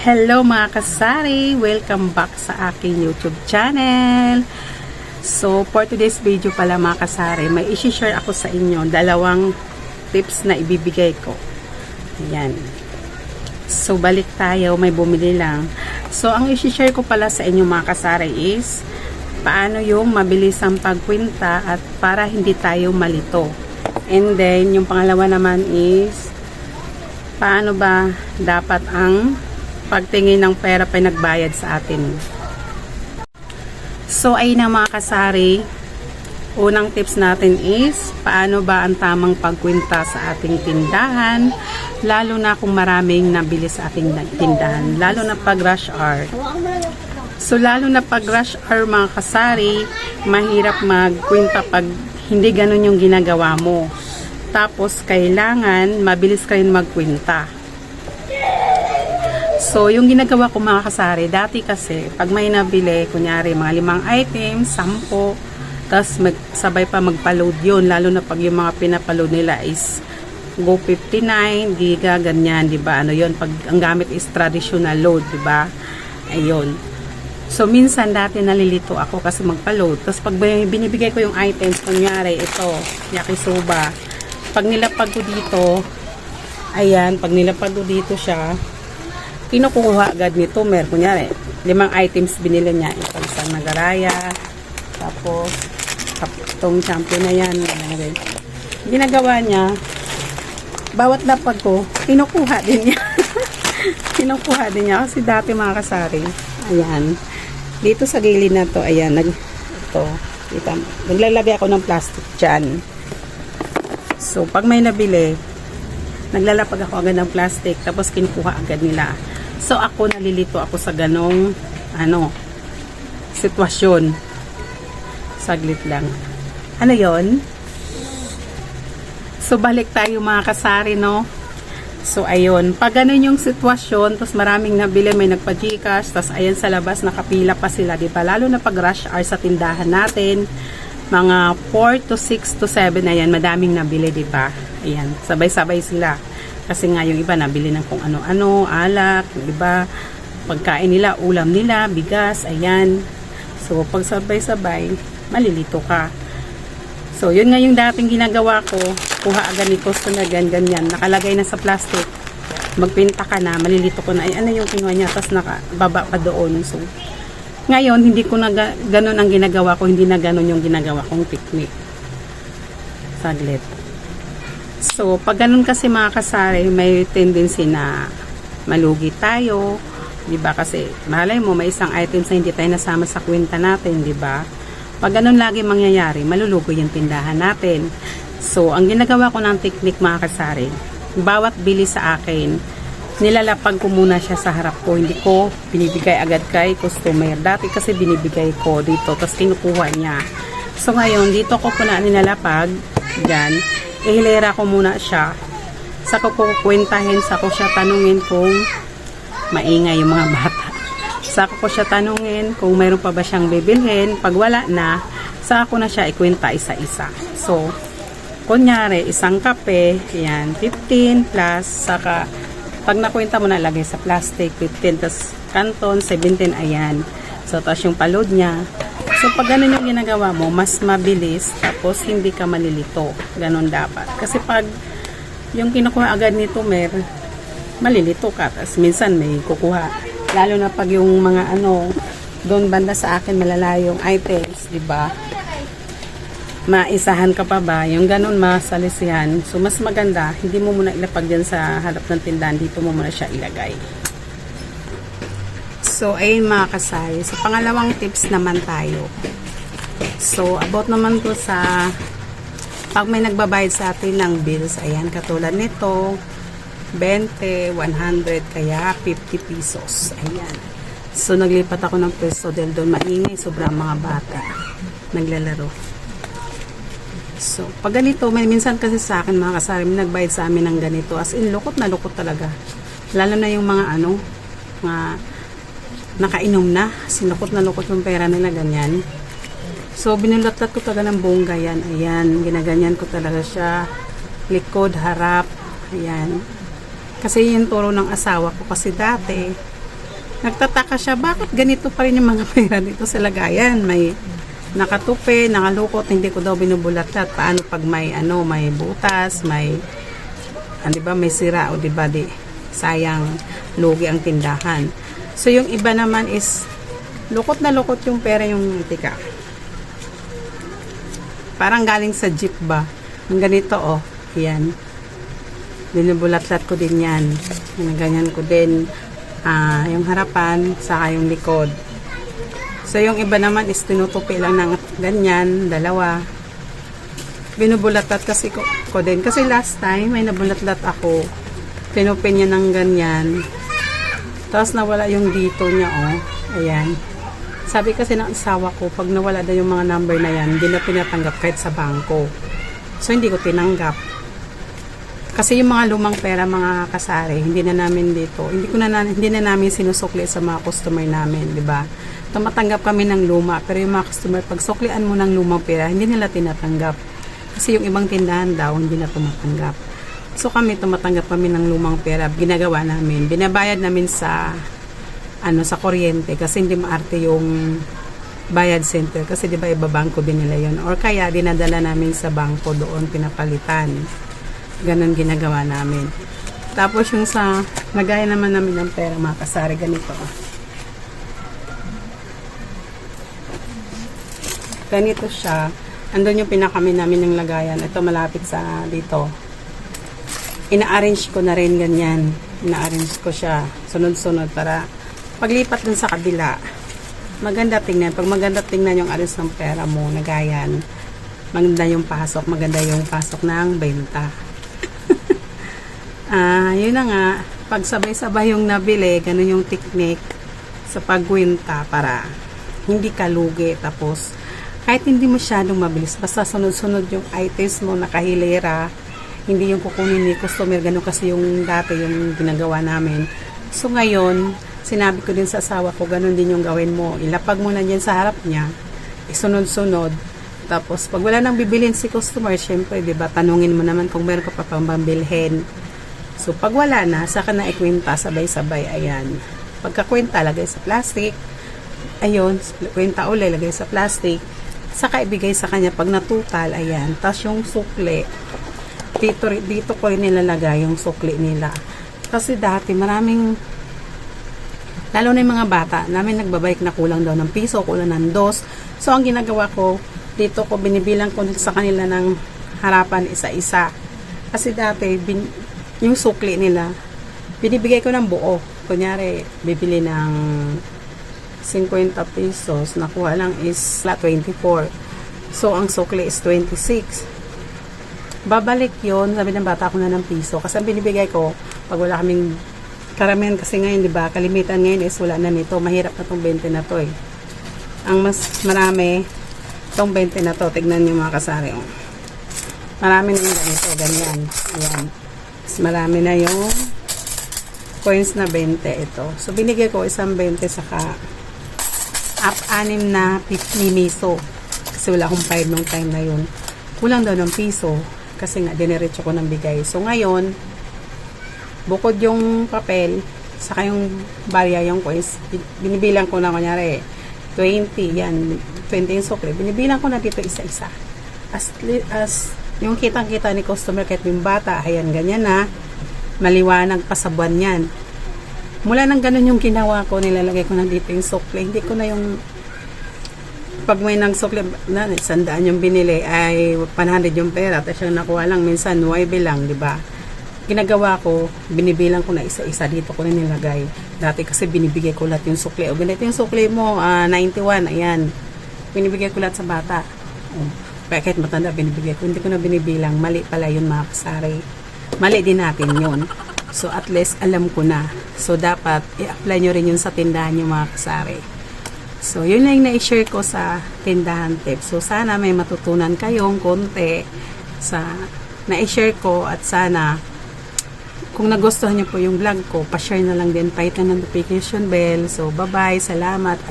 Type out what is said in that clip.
Hello mga kasari! Welcome back sa aking YouTube channel. So, for today's video pala mga kasari, may isi-share ako sa inyo dalawang tips na ibibigay ko. Ayan. So, balik tayo, may bumili lang. So, ang isi-share ko pala sa inyo mga kasari is paano yung mabilisang pagkwenta at para hindi tayo malito. And then, yung pangalawa naman is paano ba dapat ang pagtingin ng pera pa nagbayad sa atin. So, ayun na mga kasari. Unang tips natin is, paano ba ang tamang pagkwenta sa ating tindahan, lalo na kung maraming nabili sa ating tindahan, lalo na pag rush hour. So, lalo na pag rush hour mga kasari, mahirap magkwenta pag hindi ganun yung ginagawa mo. Tapos, kailangan mabilis ka rin magkwenta. So, yung ginagawa ko mga kasari, dati kasi, pag may nabili, kunyari, mga 5 items, 10, tapos sabay pa magpa-load yun, lalo na pag yung mga pinapaload nila is go 59 giga, ganyan, di ba? Ano yun, pag ang gamit is traditional load, di ba? Ayun. So, minsan dati nalilito ako kasi magpa-load. Tapos, pag binibigay ko yung items, kunyari, ito, yakisoba. Pag nilapag ko dito, ayan, pag nilapag ko dito siya, kinukuha agad nito, kunyari 5 items binili niya, isang nagaraya, tapos itong champion na yan, ginagawa niya, bawat lapag ko kinukuha din niya. Kinukuha din niya kasi dati mga kasari, ayan, dito sa gilid na to, ayan, naglalagay ako ng plastic dyan. So pag may nabili, naglalapag ako agad ng plastic, tapos kinukuha agad nila. So, ako nalilito ako sa ganong, sitwasyon. Saglit lang. Ano yon? So, balik tayo mga kasari, no? So, ayun. Pag ganun yung sitwasyon, tapos maraming nabili, may nagpa-Gcash, tapos ayan sa labas, nakapila pa sila, diba? Lalo na pag rush hour sa tindahan natin, mga 4 to 6 to 7, ayan, madaming nabili, diba? Ayan, sabay-sabay sila. Kasi nga yung iba nabili ng kung ano-ano, alak, diba? Pagkain nila, ulam nila, bigas, ayan. So, pag sabay-sabay, malilito ka. So, yun nga yung dating ginagawa ko. Kuha agad ni customer, ganyan. Nakalagay na sa plastic. Magpinta ka na, malilito ko na. Ay, ano yung kinuha niya? Tapos nakababa pa doon. So, ngayon, hindi ko na ganun ang ginagawa ko. Hindi na ganun yung ginagawa kong technique. Saglit. So, pag ganun kasi mga kasari, may tendency na malugi tayo, 'di ba? Kasi malay mo may isang items na hindi tayo nasama sa kwenta natin, 'di ba? Pag ganun lagi mangyayari, malulugo yung tindahan natin. So, ang ginagawa ko ng technique mga kasari, bawat bili sa akin, nilalapag ko muna siya sa harap ko, hindi ko binibigay agad kay customer. Dati kasi binibigay ko dito, tapos kinukuha niya. So, ngayon, dito ko po na nilalapag, yan, ihilera ko muna siya, sa ko kukwentahin, sa ko siya tanungin kung maingay yung mga bata, sa ko siya tanungin kung mayroon pa ba siyang bibilhin. Pag wala na, sa ko na siya ikwenta isa-isa. So, kunyari isang kape, yan, 15 plus, saka pag nakwenta mo na, lagay sa plastic, 15, tas kanton, 17, ayan. So, tapos yung paload niya. So, pag ganun yung ginagawa mo, mas mabilis, tapos hindi ka malilito. Ganun dapat. Kasi pag yung kinukuha agad ni Tumer, malilito ka. Tapos minsan may kukuha. Lalo na pag yung mga doon banda sa akin malalayong items, diba? Maisahan ka pa ba? Yung ganun masalisihan. So, mas maganda, hindi mo muna ilapag dyan sa harap ng tindahan. Dito mo muna siya ilagay. So, ayun mga kasari. So, pangalawang tips naman tayo. So, about naman to sa pag may nagbabayad sa atin ng bills, ayan, katulad nito, 20, 100, kaya 50 pesos. Ayan. So, naglipat ako ng peso dahil doon maingay, sobrang mga bata naglalaro. So, pag ganito, may minsan kasi sa akin mga kasari, may nagbayad sa amin ng ganito. As in, lukot na lukot talaga. Lalo na yung mga mga nakainom na, sinukot na lukot yung pera nila, ganyan. So, binulatlat ko talaga ng bongga yan. Ayan, ginaganyan ko talaga siya. Likod, harap, ayan. Kasi yung turo ng asawa ko kasi dati, Nagtataka siya, bakit ganito pa rin yung mga pera dito sa lagayan? May nakatupi, nakalukot, hindi ko daw binubulat-lat. Paano pag may may butas, may di ba, may sira o di ba, sayang, lugi ang tindahan. So yung iba naman is lukot na lukot yung pera, yung tika. Parang galing sa jeep ba? Yung ganito yan. Binubulat-lat ko din yan. Ganyan ko din yung harapan, saka yung likod. So yung iba naman is tinutupi lang ng ganyan, dalawa. Binubulat-lat kasi ko din. Kasi last time, may nabulat-lat ako. Tinupi niya ng ganyan. Tapos nawala yung dito niya, Ayan. Sabi kasi ng asawa ko, pag nawala na yung mga number na yan, hindi na pinatanggap kahit sa bangko. So hindi ko tinanggap. Kasi yung mga lumang pera, mga kasari, hindi na namin dito. Hindi na namin sinusukli sa mga customer namin, di ba? Tumatanggap kami ng luma, pero yung mga customer, pag suklian mo ng lumang pera, hindi nila tinatanggap. Kasi yung ibang tindahan daw, hindi na tumatanggap. So kami, tumatanggap kami ng lumang pera, ginagawa namin. Binabayad namin sa kuryente, kasi hindi maarte yung bayad center. Kasi di ba, ibabangko din nila yun. Or kaya, dinadala namin sa bangko doon, pinapalitan. Ganon ginagawa namin. Tapos yung sa nagaya naman namin ng pera, mga kasari, ganito. Ganito siya. Andun yung pinakami namin ng lagayan. Ito malapit sa dito. Ina-arrange ko na rin ganyan. Ina-arrange ko siya sunod-sunod para paglipat dun sa kabila, maganda tingnan. Pag maganda tingnan yung arrange ng pera mo, nagayan, maganda yung pasok, maganda yung pasok ng benta. Yun na nga, pag sabay-sabay yung nabili, ganun yung technique sa pagwinta para hindi ka lugi. Tapos, kahit hindi masyadong mabilis, basta sunod-sunod yung items mo, nakahilera, hindi yung kukunin ni customer, ganun kasi yung dati yung ginagawa namin. So, ngayon, sinabi ko din sa asawa ko, ganun din yung gawin mo. Ilapag mo na dyan sa harap niya, isunod-sunod. Tapos, pag wala nang bibilin si customer, syempre, diba, tanungin mo naman kung meron ka pa pang pambilhin. So, pag wala na, saka na ikwenta, sabay-sabay, ayan. Pagkakwenta, lagay sa plastic. Ayun, kwenta uli, lagay sa plastic. Saka ibigay sa kanya pag natutal, ayan. Tapos yung sukli, dito ko rin nilalagay yung sukli nila. Kasi dati, maraming, lalo na yung mga bata, namin nagbabike na kulang daw ng piso, kulang ng 2. So, ang ginagawa ko, dito ko binibilang ko sa kanila ng harapan isa-isa. Kasi dati, yung sukli nila, binibigay ko ng buo. Kunyari, bibili ng 50 pesos, nakuha lang is 24. So, ang sukli is 26. Babalik yon, sabi ng bata ko na ng piso. Kasi ang binibigay ko, pag wala kaming karamihan kasi ngayon, di ba, kalimitan ngayon is wala na nito. Mahirap na tong 20 na to eh. Ang mas marami, tong 20 na to. Tignan nyo mga kasari. Marami na yung ganito, ganyan. Ayan. Mas marami na yung coins na 20 ito. So, binigay ko isang 20 saka up-6 na miso. Kasi wala akong 5 nung time na yun. Kulang daw ng piso. Kasi nga, diniretso ko ng bigay. So, ngayon, bukod yung papel, saka yung barya, yung coins, binibilang ko na, kunyari, 20, yan, 20 yung sukli. Binibilang ko na dito isa-isa. As yung kitang-kita ni customer, kahit yung bata, ayan, ganyan na, maliwanag pa sa buwan yan. Mula nang ganun yung ginawa ko, nilalagay ko na dito yung sukli. Hindi ko na yung, pag may nang sukli, 100 yung binili, ay 100 yung pera, tapos yung nakuha lang, minsan 9 lang, di ba? Ginagawa ko, binibilang ko na isa-isa, dito ko na nilagay. Dati kasi binibigay ko lahat yung sukli. O ganito yung sukli mo, 91, ayan. Binibigay ko lahat sa bata. Kahit matanda, binibigay ko. Hindi ko na binibilang. Mali pala yun, mga kasari. Mali din natin yun. So, at least, alam ko na. So, dapat, i-apply nyo rin yun sa tindahan nyo, mga kasari. So, yun lang yung na-share ko sa tindahan tips. So, sana may matutunan kayong konti sa na-share ko at sana kung nagustuhan nyo po yung vlog ko, pa-share na lang din, pahit na ng notification bell. So, bye-bye. Salamat. At